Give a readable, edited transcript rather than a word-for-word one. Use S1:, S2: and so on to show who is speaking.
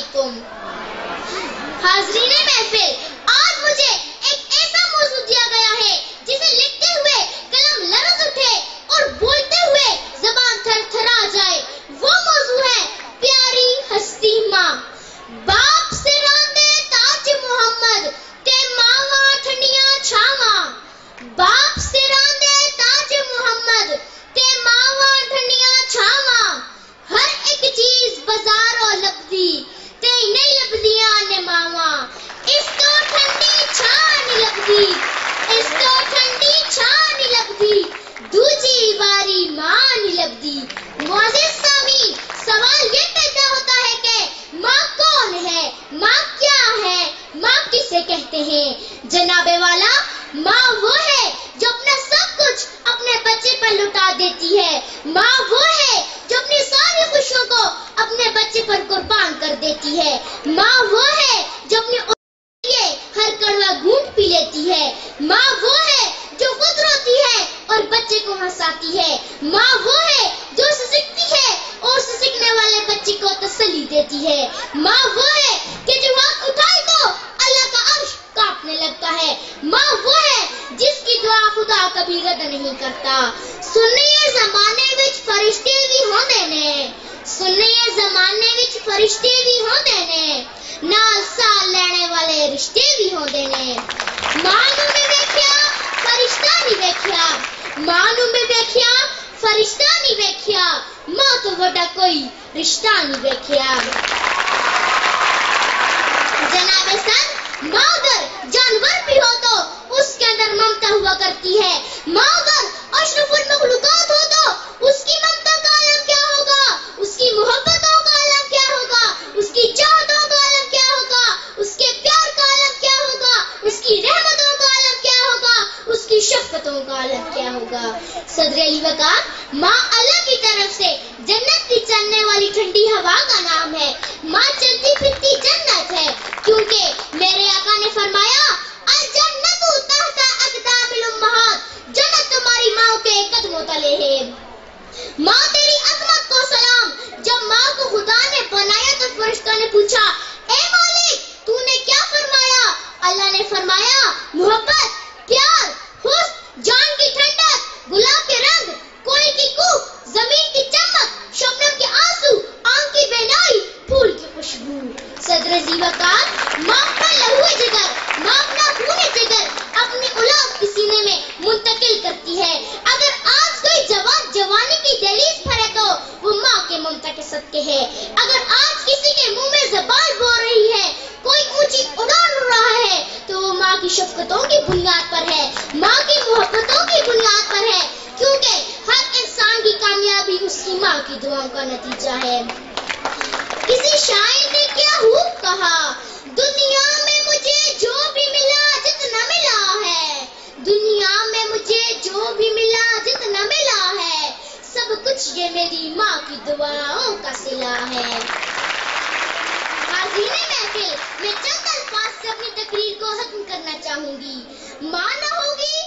S1: علیکم. حاضرین محفل، آج مجھے ایک ایسا موضوع دیا گیا ہے جسے لکھتے ہوئے قلم لرز اٹھے اور بولتے ہوئے زبان تھر تھرا جائے. وہ موضوع ہے پیاری ہستی ماں. باپ سے راندے تاج محمد تے ماواں ٹھنڈیاں چھاواں. باپ سے راندے تاج محمد تے ماواں ٹھنڈیاں چھاواں. ہر ایک چیز بازاروں لبدی تے نہیں لبدیاں نے ماواں. اس تو ٹھنڈی چھاں نہیں لبدی، اس تو ٹھنڈی چھاں نہیں لبدی، دوجی باری ماں نہیں لبدی. معزز سامعین، سوال یہ پیدا ہوتا ہے کہ ماں کون ہے، ماں کیا ہے، ماں کسے کہتے ہیں؟ جناب والا، ماں وہ ہے جو اپنا سب کچھ اپنے بچے پر لٹا دیتی ہے. ماں وہ ہے جو اپنی ساری خوشیوں کو اپنے بچے پر قربان کر دیتی ہے. ماں وہ ہے جو اپنے لیے ہر کڑوا گھونٹ پی لیتی ہے. ماں وہ ہے جو خود روتی ہے اور بچے کو ہنساتی ہے. ماں وہ ہے جو سسکتی ہے اور سسکنے والے بچے کو تسلی دیتی ہے. ماں وہ ہے کہ جو ہاتھ اٹھائے تو اللہ کا عرش کانپنے لگتا ہے. ماں وہ ہے جس کی دعا خدا کبھی رد نہیں کرتا. سننے زمانے وچ فرشتے بھی ہوندے نے، سننے زمانے وچ فرشتے بھی ہوندے نے، نال سال لینے والے رشتے بھی ہوندے نے. ماں نوں میں ویکھیا فرشتہ نہیں ویکھیا، ماں نوں میں ویکھیا فرشتہ نہیں ویکھیا، ماں تو وڈا کوئی رشتہ نہیں ویکھیا. جناب سر، ماں اگر جانور بھی ہو تو اس کے اندر ممتا ہوا کرتی ہے. ماں اگر اشرف المخلوقات ہو تو اس کی ممتا کا عالم کیا ہوگا، اس کی محبتوں کا عالم کیا ہوگا، اس کی چاہتوں کا عالم کیا ہوگا، اس کے پیار کا عالم کیا ہوگا، اس کی رحمتوں کا عالم کیا ہوگا، اس کی شفقتوں کا عالم کیا ہوگا. صدر علی وقار، ماں اللہ کی طرف سے جنت کی چلنے والی ٹھنڈی ہوا کا نام ہے. ماں چلتی پھرتی جنت ہے، کیونکہ میرے آقا نے فرمایا الجنت تحت اقدام الامہات، جنت تمہاری ماں کے قدموں تلے ہے. ماں تیری عظمت کو سلام. جب ماں کو خدا نے بنایا تو فرشتوں نے پوچھا اے مالک تو نے کیا فرمایا؟ اللہ نے فرمایا محبت، پیار، حسن، جان کی ٹھنڈک، گلاب کے رنگ، کوئل کی کوک، زمین کی چمک، شبنم کے آنسو، آنکھ کی بینائی، پھول کی خوشبو. صدر ذی وقار، ماں اپنا لہو جگر، ماں اپنا خون جگر اپنی اولاد کے سینے میں منتقل کرتی ہے. اگر آج کوئی جوان جوانی کی دہلیز پر ہے تو وہ ماں کے ممتا کے صدقے ہے. اگر آج کسی کے منہ میں زبان بول رہی ہے، کوئی اونچی اڑان اڑ رہا ہے تو وہ ماں کی شفقتوں کی بنیاد پر ہے، ماں کی محبتوں کی بنیاد پر ہے، کیونکہ ہر انسان کی کامیابی اس کی ماں کی دعاؤں کا نتیجہ ہے. کسی شاعر نے کیا خوب کہا، دنیا میں مجھے جو بھی ملا جتنا ملا ہے، دنیا میں مجھے جو بھی ملا جتنا ملا ہے، سب کچھ یہ میری ماں کی دعاؤں کا صلہ ہے. حاضرین محفل، میں چند الفاظ سے اپنی تقریر کو ختم کرنا چاہوں گی. ماں نہ ہوگی